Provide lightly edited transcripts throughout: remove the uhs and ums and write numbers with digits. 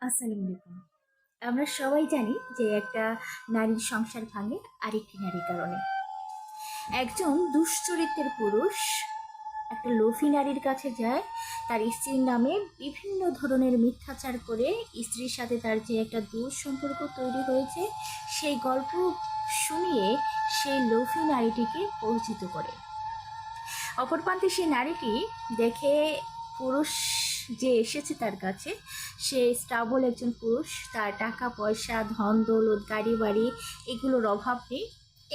আসসালামু আলাইকুম। আমরা সবাই জানি যে একটা নারীর সংসার ভাঙে আরেকটি নারীর কারণে। একজন দুশ্চরিত্রের পুরুষ একটা লোভী নারীর কাছে যায়, তার স্ত্রীর নামে বিভিন্ন ধরনের মিথ্যাচার করে স্ত্রীর সাথে তার যে একটা দুঃসম্পর্ক তৈরি হয়েছে সেই গল্প শুনিয়ে সেই লোভী নারীটিকে পরিচিত করে। অপর প্রান্তে সেই নারীটি দেখে পুরুষ যে এসেছে তার কাছে সে স্টাবল একজন পুরুষ, তার টাকা পয়সা ধন দৌলত গাড়ি বাড়ি এগুলোর অভাব নেই।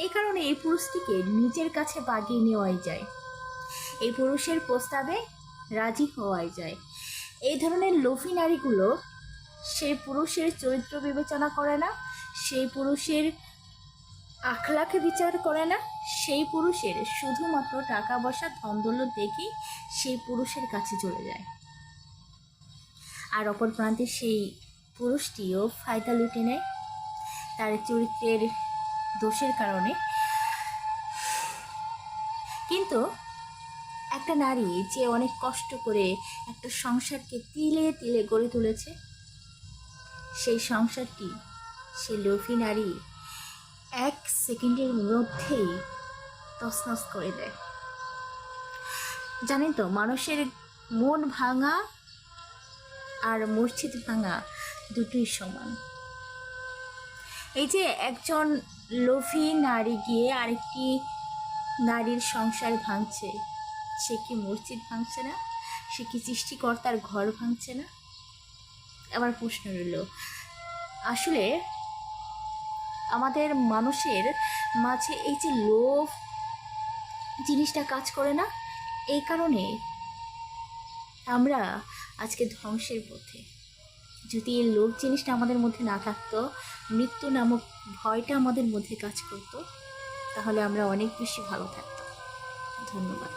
এই কারণে এই পুরুষটিকে নিজের কাছে বাগিয়ে নেওয়াই যায়, এই পুরুষের প্রস্তাবে রাজি হওয়াই যায়। এই ধরনের লোভী নারীগুলো সেই পুরুষের চরিত্র বিবেচনা করে না, সেই পুরুষের আখলাকে বিচার করে না, সেই পুরুষের শুধুমাত্র টাকা পয়সা ধন দৌলত দেখি সেই পুরুষের কাছে চলে যায়। আর অপর প্রান্তে সেই পুরুষটিও ফায়দা লুটে নেয় তার চরিত্রের দোষের কারণে। কিন্তু একটা নারী যে অনেক কষ্ট করে একটা সংসারকে তিলে তিলে গড়ে তুলেছে, সেই সংসারটি সেই লোভী নারী 1 সেকেন্ডের মধ্যেই তছনছ করে দেয়। জানেন তো, মানুষের মন ভাঙা আর মসজিদ ভাঙা দুটোই সমান। এই যে একজন লোভী নারী গিয়ে আরেকটি নারীর সংসার ভাঙছে, সে কি মসজিদ ভাঙছে না? সে কি সৃষ্টিকর্তার ঘর ভাঙছে না? আমার প্রশ্ন রইল। আসলে আমাদের মানুষের মাঝে এই যে লোভ জিনিসটা কাজ করে না, এই কারণে আমরা আজকে ধ্বংসের পথে। যদি এই লোভ জিনিসটা আমাদের মধ্যে না থাকতো, মৃত্যু নামক ভয়টা আমাদের মধ্যে কাজ করতো, তাহলে আমরা অনেক বেশি ভালো থাকতাম। ধন্যবাদ।